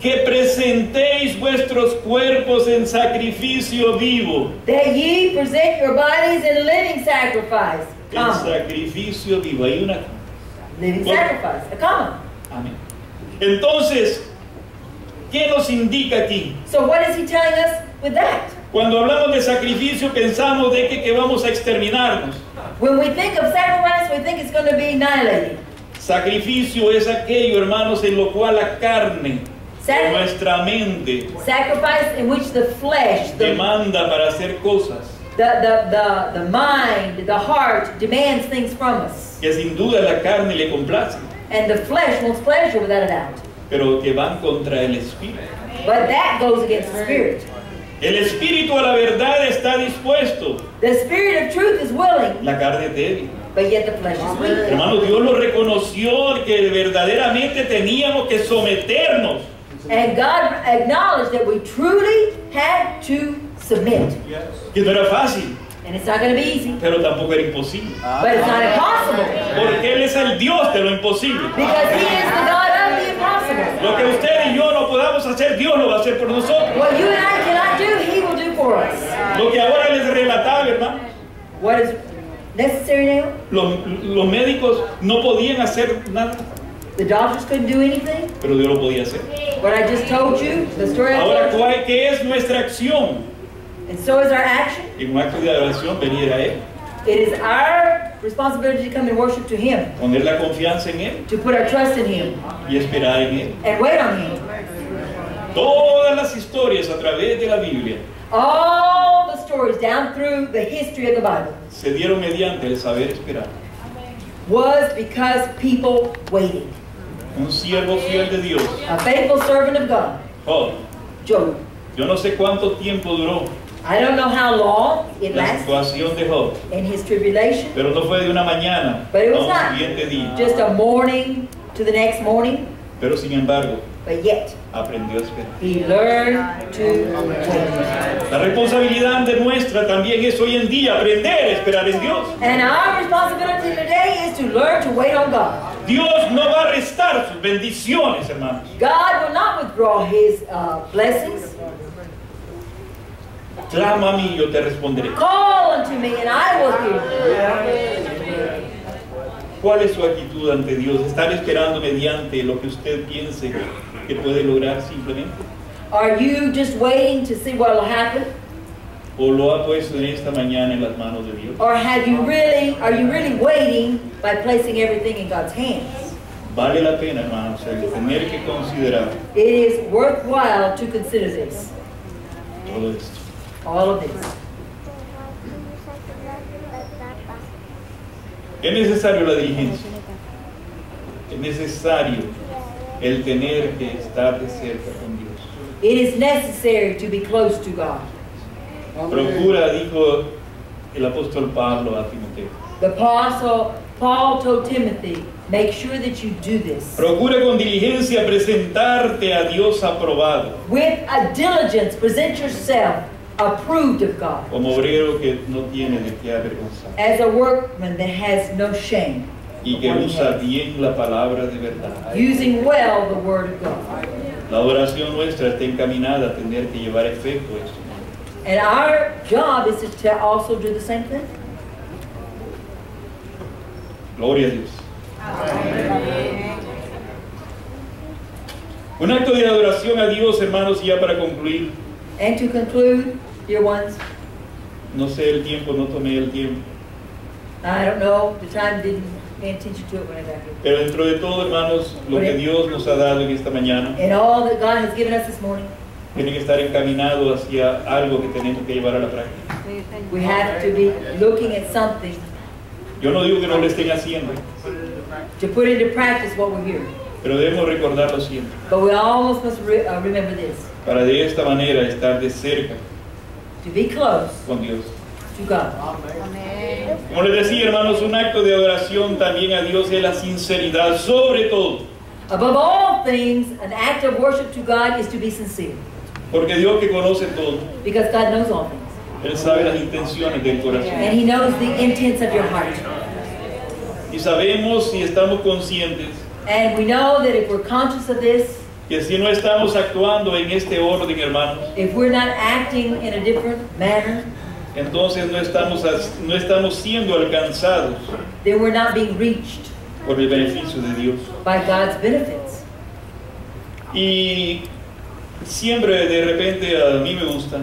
Que presentéis vuestros cuerpos en sacrificio vivo. That ye present your bodies in living sacrifice. En Comma. sacrificio vivo. Hay una. Living Well- sacrifice. A comma. Amén. Entonces, ¿qué nos indica aquí? So what is he telling us with that? Cuando hablamos de sacrificio pensamos de que vamos a exterminarnos. When we think of sacrifice, we think it's going to be annihilated. Sacrificio es aquello, hermanos, en lo cual la carne, Sac- nuestra mente, Sacrifice in which the flesh, the demanda para hacer cosas the mind, the heart demands things from us. que sin duda la carne le complace, And the flesh wants pleasure without a doubt. pero que van contra el espíritu. But that goes against the spirit. El espíritu a la verdad está dispuesto, The spirit of truth is willing, la carne es débil. but yet the flesh is weak. Hermano, Dios lo reconoció que verdaderamente teníamos que someternos. And God acknowledged that we truly had to submit. Que no era fácil, And it's not going to be easy, pero tampoco era imposible. but it's not impossible. Porque Él es el Dios de lo imposible. Because He is the God of the impossible. Lo que usted y yo no podamos hacer, Dios lo va a hacer por nosotros. What you and I cannot do, He will do for us. Lo que ahora les relataba, hermano, What is necessary now? los médicos no podían hacer nada, The doctors couldn't do anything. pero Dios lo podía hacer. What I just told you, the story I Ahora, told you. ¿qué es nuestra acción? And so is our action. En un acto de adoración, venir a Él, It is our responsibility to come and worship to Him, poner la confianza en Él to put our trust in Him, y esperar en Él. and wait on Him. Todas las historias a través de la Biblia All the stories down through the history of the Bible se dieron mediante el saber esperar. was because people waited. Un siervo fiel de Dios, A faithful servant of God, Job, Job. yo no sé cuánto tiempo duró I don't know how long it la lasted situación de Job, in his tribulation, pero no fue de una mañana but it a was un not siguiente día. just a morning to the next morning, Pero sin embargo, but yet aprendió a esperar. he learned to wait. La responsabilidad de nuestra también es hoy en día aprender a esperar en Dios. And our responsibility today is to learn to wait on God. Dios no va a restar sus bendiciones, hermanos. God will not withdraw His blessings. Clama a mí y yo te responderé. Call unto me and I will hear you. ¿Cuál es su actitud ante Dios? ¿Estar esperando mediante lo que usted piense que puede lograr simplemente? Are you just waiting to see what will happen? ¿O lo ha puesto en esta mañana en las manos de Dios? Or are you really waiting by placing everything in God's hands? Vale la pena, hermanos, el tener que considerar It is worthwhile to consider this, todo esto. all of this. Es necesario la diligencia. Es necesario el tener que estar de cerca con Dios. It is necessary to be close to God. Procura, dijo el apóstol Pablo a Timoteo. The apostle Paul told Timothy, make sure that you do this. Procura con diligencia presentarte a Dios aprobado, With a diligence, present yourself approved of God, como obrero que no tiene de qué avergonzar as a workman that has no shame, y que usa bien la palabra de verdad. using well the word of God. La adoración nuestra está encaminada a tener que llevar efecto esto. And our job is to also do the same thing. Gloria a Dios. Un acto de adoración a Dios, hermanos, y ya para concluir. And to conclude, dear ones, No sé el tiempo, no tomé el tiempo. I don't know, the time didn't pay attention to it when I got here. Pero dentro de todo, hermanos, lo que Dios nos ha dado en esta mañana And all that God has given us this morning, tiene que estar encaminado hacia algo que tenemos que llevar a la práctica. we have to be looking at something Yo no digo que no lo estén haciendo, to put into practice what we hear. pero debemos recordarlo siempre, But we always must remember this. para de esta manera estar de cerca to be close con Dios. to God. Como les decía, hermanos, un acto de adoración también a Dios es la sinceridad, sobre todo. Above all things, an act of worship to God is to be sincere, Porque Dios que conoce todo, because God knows all things. Él sabe las intenciones del corazón. And He knows the intents of your heart. Y sabemos y estamos conscientes And we know that if we're conscious of this, que si no estamos actuando en este orden, hermanos, if we're not acting in a different manner, entonces no estamos siendo alcanzados then we're not being reached por el beneficio de Dios. by God's benefits. Y siempre de repente a mí me gusta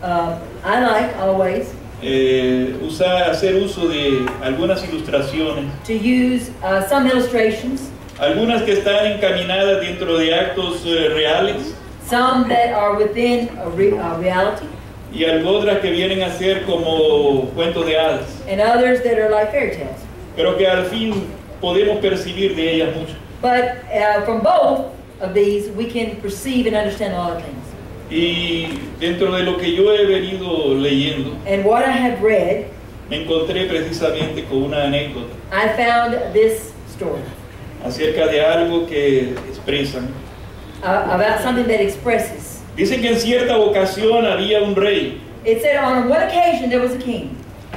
I like always hacer uso de algunas ilustraciones, to use some illustrations, algunas que están encaminadas dentro de actos reales some that are within a reality, y otras que vienen a ser como cuentos de hadas, and others that are like fairy tales. pero que al fin podemos percibir de ellas mucho. But from both of these, we can perceive and understand a lot of things. Y dentro de lo que yo he venido leyendo, And what I have read, me encontré precisamente con una anécdota I found this story acerca de algo que expresan. about something that expresses. Dicen que en cierta ocasión había un rey It said on one occasion there was a king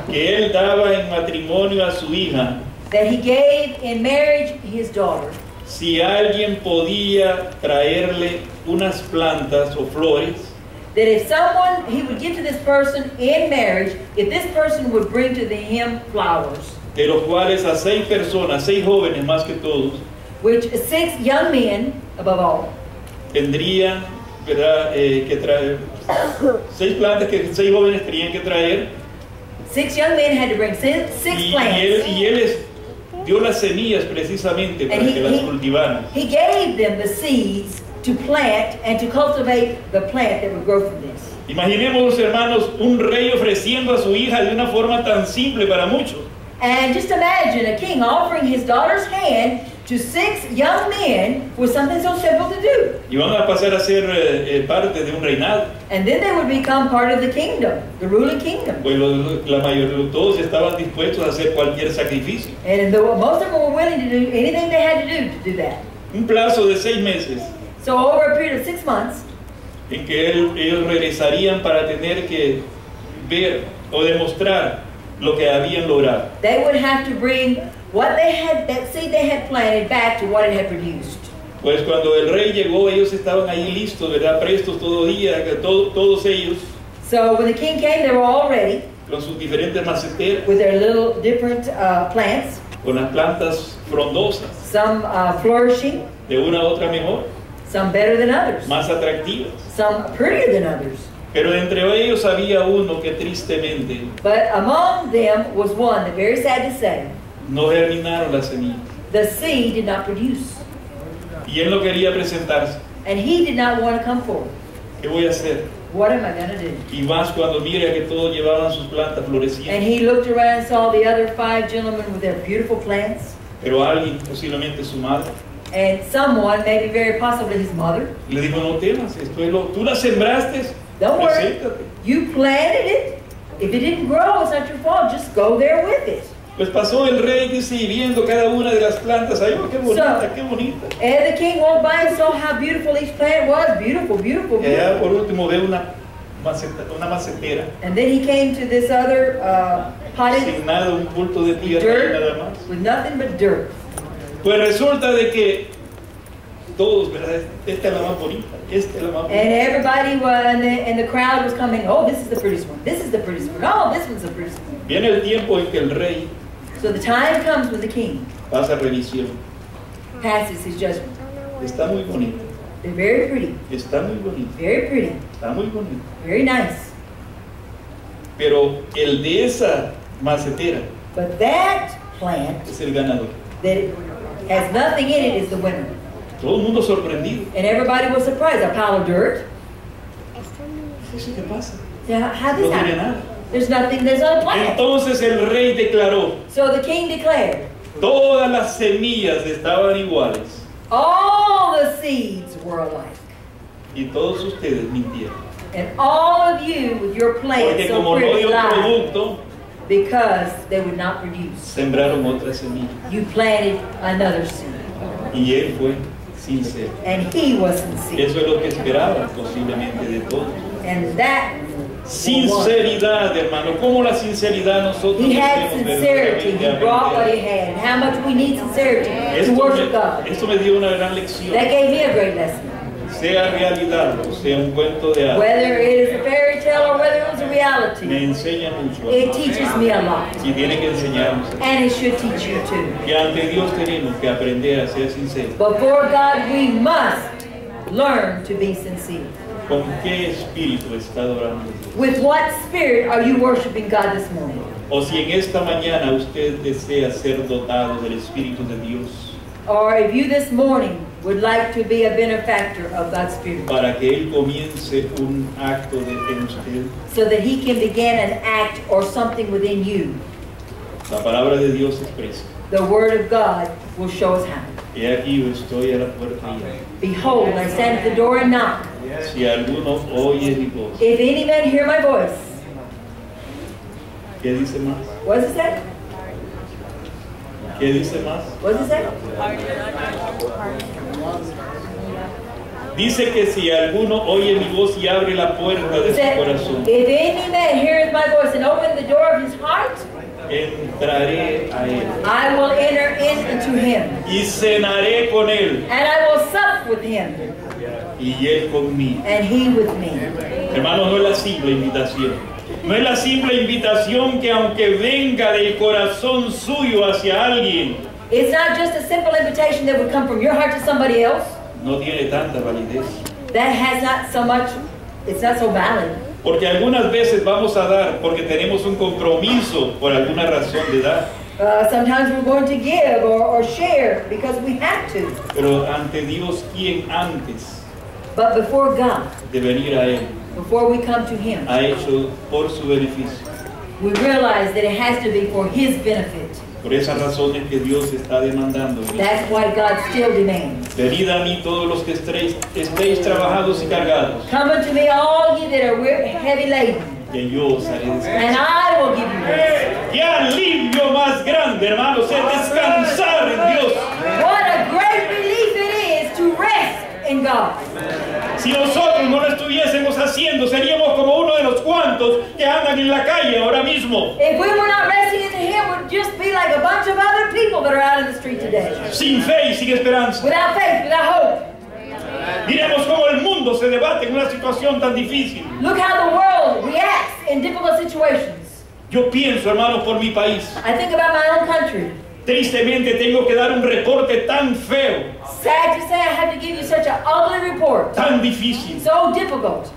que él daba en matrimonio a su hija that he gave in marriage his daughter si alguien podía traerle unas plantas o flores that if someone, he would give to this person in marriage, if this person would bring to him flowers, de los cuales a 6 personas, 6 jóvenes más que todos, which 6 young men, above all, tendrían, ¿verdad? Que traer 6 plantas que 6 jóvenes tenían que traer. 6 young men had to bring 6 plants. Y él les dio las semillas precisamente para And que las cultivaran. he gave them the seeds to plant and to cultivate the plant that would grow from this. Imaginemos, hermanos, un rey ofreciendo a su hija de una forma tan simple para muchos. And just imagine a king offering his daughter's hand to 6 young men with something so simple to do. Y van a pasar a ser parte de un reinado. And then they would become part of the kingdom, the ruling kingdom. Pues la mayoría, todos estaban dispuestos a hacer cualquier sacrificio. And most of them were willing to do anything they had to do that. Un plazo de 6 meses So over a period of 6 months, en que ellos regresarían para tener que ver o demostrar lo que habían logrado. they would have to bring what they had, that seed they had planted, back to what it had produced. Pues cuando el rey llegó, ellos estaban ahí listos, ¿verdad? Prestos todo día, todos ellos, So when the king came, they were all ready con sus diferentes maceteras, with their little different plants, con las plantas frondosas, some flourishing, de una a otra mejor, some better than others, más atractivas. some prettier than others. Pero entre ellos había uno que tristemente But among them was one that, very sad to say, no germinaron las semillas. the seed did not produce. Y él no quería presentarse. And he did not want to come forward. ¿Qué voy a hacer? What am I going to do? Y más cuando mira que todos llevaban sus plantas And floreciendo. he looked around and saw the other 5 gentlemen with their beautiful plants. Pero alguien, posiblemente su madre, And someone, maybe very possibly his mother, le dijo, no temas, tú las sembraste, don't worry, preséntate. you planted it. If it didn't grow, it's not your fault. Just go there with it. Pues pasó el rey, dice, y viendo cada una de las plantas, ay, oh, qué bonita, qué bonita. And the king walked by and saw how beautiful each plant was. Beautiful, beautiful, Y allá beautiful. por último ve una macetera, And then he came to this other potted sin nada, un bulto de tierra y nada más. dirt with nothing but dirt. Pues resulta de que todos, ¿verdad? Esta es la más bonita, esta es la más bonita. And everybody was, and the crowd was coming, oh, this is the prettiest one. This is the prettiest one. Oh, this one's the prettiest one. Viene el tiempo en que el rey So the time comes when the king pasa revisión. passes his judgment. Está muy bonita, They're very pretty, está muy bonita, very pretty, está muy bonita. very nice. Pero el de esa macetera But that plant es el ganador. that has nothing in it is the winner. Todo el mundo sorprendido. And everybody was surprised. A pile of dirt. ¿Eso qué pasa? Yeah, how No this tiene happen? nada. There's nothing, there's no plant. Entonces el rey declaró, So the king declared, todas las semillas estaban iguales all the seeds were alike. y todos ustedes mintieron. And all of you with your plants Porque so como no pretty dio lied producto, because they would not produce. sembraron otra semilla. You planted another seed. Y él fue sincero. And he was sincere. Eso es lo que esperaban posiblemente de todos. And that Sinceridad, hermano. ¿Cómo la sinceridad nosotros he had debemos sincerity. He verdaderamente brought what aprender? he had. And how much we need sincerity to worship God. Esto me dio una gran lección. That gave me a great lesson. Sea realidad o sea un cuento de hadas, Whether it is a fairy tale or whether it was a me reality, enseña mucho. it teaches me a lot. Y tiene que enseñarnos. And it should teach you too. Que ante Dios tenemos que aprender a ser sinceros. Before God, we must learn to be sincere. ¿Con qué espíritu está adorando Dios? With what spirit are you worshiping God this morning? O si en esta mañana usted desea ser dotado del Espíritu de Dios Or if you this morning would like to be a benefactor of God's Spirit, para que Él comience un acto en usted, so that He can begin an act or something within you, la palabra de Dios expresa. the Word of God will show us how. He aquí yo estoy a la puerta y llamo. Behold, I stand at the door and knock. Si alguno oye mi voz, If any man hear my voice, ¿qué dice más? what does it say? ¿Qué dice más? What does it say? Dice que si alguno oye mi voz y abre la puerta de It su said, corazón, if any man hears my voice and open the door of his heart, entraré a Él I will enter into him, y cenaré con Él and I will sup with him, y Él conmigo. and he with me. Hermanos, no es la simple invitación. No es la simple invitación que aunque venga del corazón suyo hacia alguien, It's not just a simple invitation that would come from your heart to somebody else. no tiene tanta validez. That has not so much, it's not so valid. Porque algunas veces vamos a dar porque tenemos un compromiso por alguna razón de dar. Sometimes we're going to give or share because we have to. Pero ante Dios, ¿quién antes But before God, de venir a Él before we come to Him, ha hecho por su beneficio? we realize that it has to be for His benefit. Por esa razón es que Dios está demandando. That's why God still demands. Venid a mí todos los que estéis trabajados y cargados, Come unto me, all ye that are heavy laden, que yo os haré descansar. and I will give you rest. ¡Qué alivio más grande, hermanos, es descansar en Dios! What a great relief it is to rest in God. Si nosotros no lo estuviésemos haciendo, seríamos como uno de los cuantos que andan en la calle ahora mismo, If we were not resting in Him, we'd just be like a bunch of other people that are out in the street today. sin fe y sin esperanza. Without faith, without hope. Miremos cómo el mundo se debate en una situación tan difícil. Look how the world reacts in difficult situations. Yo pienso, hermanos, por mi país. I think about my own country. Tristemente tengo que dar un reporte tan feo, Sad to say, I have to give you such an ugly report. tan difícil. So difficult.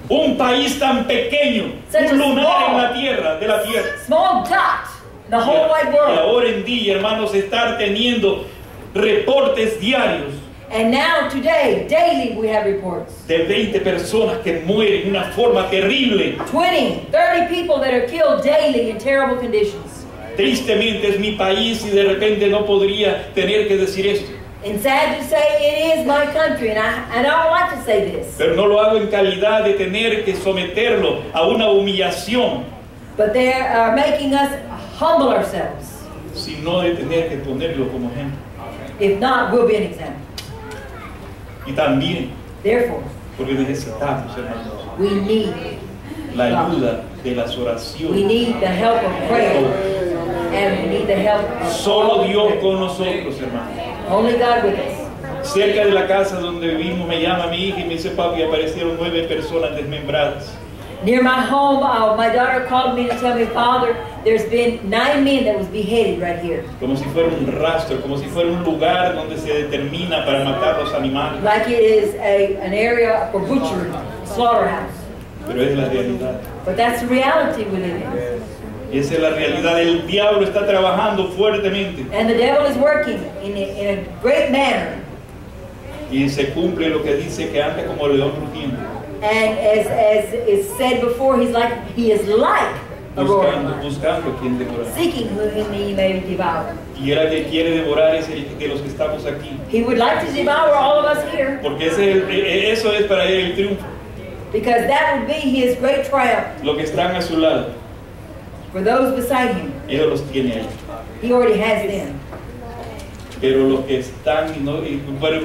Un país tan pequeño, Such a un lunar en small- la tierra, de la tierra. Small dot in the whole wide Y world. ahora en día, hermanos, estar teniendo reportes diarios And now, today, daily, we have reports. de 20 personas que mueren de una forma terrible. 20, 30 people that are killed daily in terrible conditions. Tristemente es mi país y de repente no podría tener que decir esto. And sad to say, it is my country, and I don't like to say this. Pero no lo hago en calidad de tener que someterlo a una humillación, But they are making us humble ourselves. sino de tener que ponerlo como ejemplo. If not, we'll be an example. Y también, Therefore, porque necesitamos, hermanos, we need la ayuda de las we oraciones. need the help of prayer, and we need the help of Solo Dios con nosotros, hermanos. only God with us. Cerca de la casa donde vivimos me llama mi hija y me dice, papi, aparecieron 9 personas desmembradas. Near my home, my daughter called me to tell me, Father, there's been 9 men that was beheaded right here. Como si fuera un rastro, como si fuera un lugar donde se determina para matar los animales. Like it is an area for butchery, slaughterhouse. Pero es la realidad. But that's the reality we live in. Y esa es la realidad. El diablo está trabajando fuertemente. And the devil is working in a great manner. Y se cumple lo que dice que anda como león rugiendo, And as is said before, he is like a roaring lion, buscando quien devorar. seeking whom he may devour. Y era que quiere devorar es el de los que estamos aquí. He would like to devour all of us here. Porque eso es para él el triunfo. Because that would be his great triumph. Los que están a su lado, For those beside him, ellos los tiene ahí. he already has them. Pero los que están,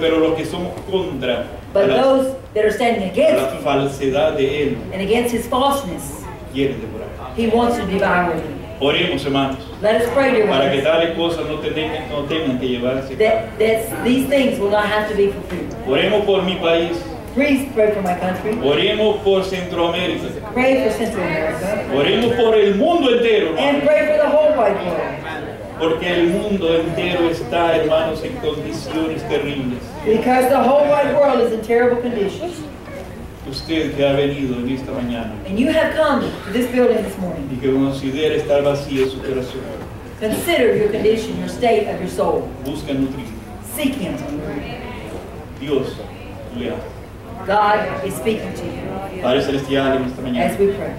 pero los que somos contra But la, those that are standing la against him falsedad de Él, and against his falseness, quiere devorar. he wants to devour them. Oremos, hermanos, Let us pray, dear para que ones, tales cosas no tengan que llevarse a cabo. that these things will not have to be fulfilled. Oremos por mi país, Please pray for my country. oremos por Centroamérica, Pray for Central America. oremos por el mundo entero, And hermanos, pray for the whole wide world. porque el mundo entero está, hermanos, en condiciones terribles. Because the whole wide world is in terrible conditions. Usted que ha venido en esta mañana And you have come to this building this morning. y que considera estar vacío su corazón, Consider your condition, your state of your soul. busca nutrir. Seek him. Dios le ama. God is speaking to you Padre Celestial, en esta mañana as we pray.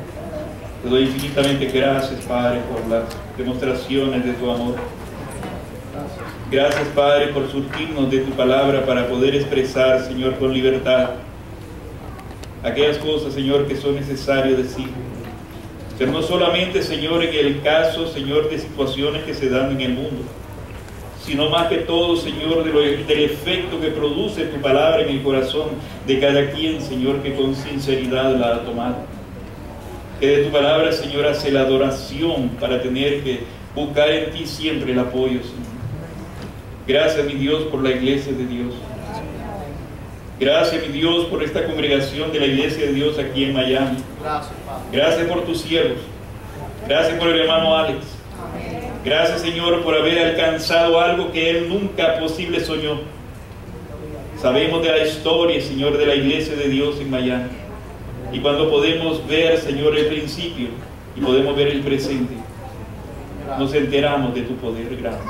te doy infinitamente gracias, Padre, por las demostraciones de tu amor. Gracias, Padre, por surtirnos de tu palabra para poder expresar, Señor, con libertad aquellas cosas, Señor, que son necesarias decir. Pero no solamente, Señor, en el caso, Señor, de situaciones que se dan en el mundo, sino más que todo, Señor, del efecto que produce tu palabra en el corazón de cada quien, Señor, que con sinceridad la ha tomado. Que de tu palabra, Señor, hace la adoración para tener que buscar en ti siempre el apoyo, Señor. Gracias, mi Dios, por la iglesia de Dios. Gracias, mi Dios, por esta congregación de la iglesia de Dios aquí en Miami. Gracias por tus siervos. Gracias por el hermano Alex. Gracias, Señor, por haber alcanzado algo que él nunca posible soñó. Sabemos de la historia, Señor, de la iglesia de Dios en Miami. Y cuando podemos ver, Señor, el principio y podemos ver el presente, nos enteramos de tu poder grande.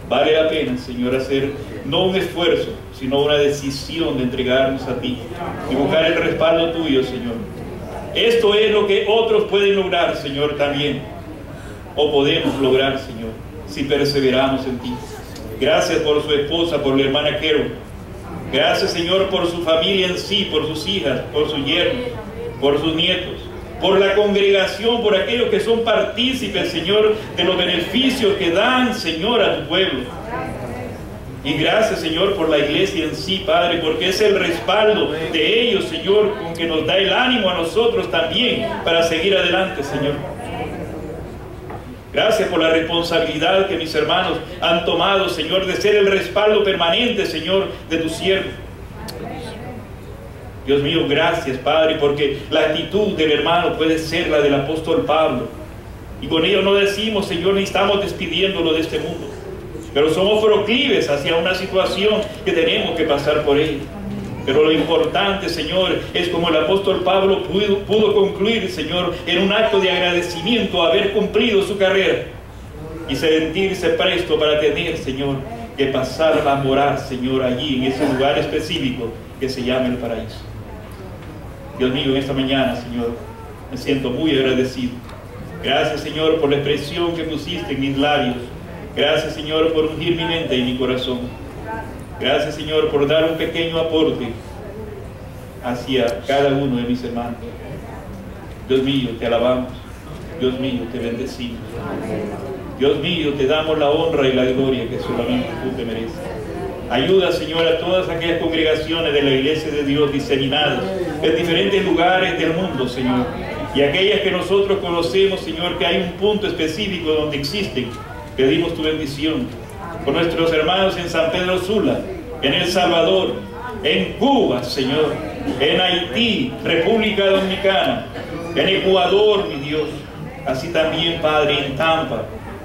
Vale la pena, Señor, hacer no un esfuerzo, sino una decisión de entregarnos a ti y buscar el respaldo tuyo, Señor. Esto es lo que otros pueden lograr, Señor, también. O podemos lograr, Señor, si perseveramos en ti. Gracias por su esposa, por la hermana Quero. Gracias, Señor, por su familia en sí, por sus hijas, por sus yernos, por sus nietos, por la congregación, por aquellos que son partícipes, Señor, de los beneficios que dan, Señor, a tu pueblo. Y gracias, Señor, por la iglesia en sí, Padre, porque es el respaldo de ellos, Señor, con que nos da el ánimo a nosotros también para seguir adelante, Señor. Gracias por la responsabilidad que mis hermanos han tomado, Señor, de ser el respaldo permanente, Señor, de tu siervo. Dios mío, gracias, Padre, porque la actitud del hermano puede ser la del apóstol Pablo. Y con ello no decimos, Señor, ni estamos despidiéndolo de este mundo, pero somos proclives hacia una situación que tenemos que pasar por ella. Pero lo importante, Señor, es como el apóstol Pablo pudo concluir, Señor, en un acto de agradecimiento haber cumplido su carrera y sentirse presto para tener, Señor, que pasar a morar, Señor, allí en ese lugar específico que se llama el paraíso. Dios mío, en esta mañana, Señor, me siento muy agradecido. Gracias, Señor, por la expresión que pusiste en mis labios. Gracias, Señor, por ungir mi mente y mi corazón. Gracias, Señor, por dar un pequeño aporte hacia cada uno de mis hermanos. Dios mío, te alabamos. Dios mío, te bendecimos. Dios mío, te damos la honra y la gloria que solamente tú te mereces. Ayuda, Señor, a todas aquellas congregaciones de la iglesia de Dios diseminadas en diferentes lugares del mundo, Señor. Y aquellas que nosotros conocemos, Señor, que hay un punto específico donde existen. Pedimos tu bendición por nuestros hermanos en San Pedro Sula, en El Salvador, en Cuba, Señor, en Haití, República Dominicana, en Ecuador, mi Dios, así también, Padre, en Tampa,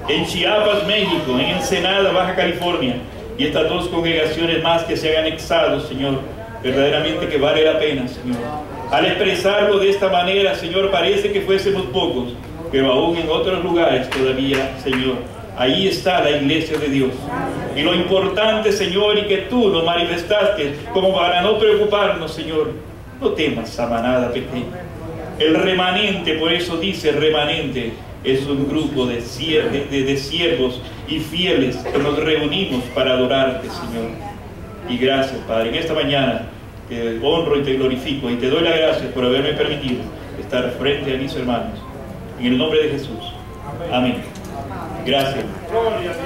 en Chiapas, México, en Ensenada, Baja California, y estas dos congregaciones más que se han anexado, Señor, verdaderamente que vale la pena, Señor. Al expresarlo de esta manera, Señor, parece que fuésemos pocos, pero aún en otros lugares todavía, Señor, ahí está la iglesia de Dios. Y lo importante, Señor, y que tú nos manifestaste como para no preocuparnos, Señor, no temas a manada pequeña. El remanente, por eso dice remanente, es un grupo de siervos y fieles que nos reunimos para adorarte, Señor. Y gracias, Padre. En esta mañana te honro y te glorifico y te doy las gracias por haberme permitido estar frente a mis hermanos. En el nombre de Jesús. Amén. Gracias. Gloria a Dios.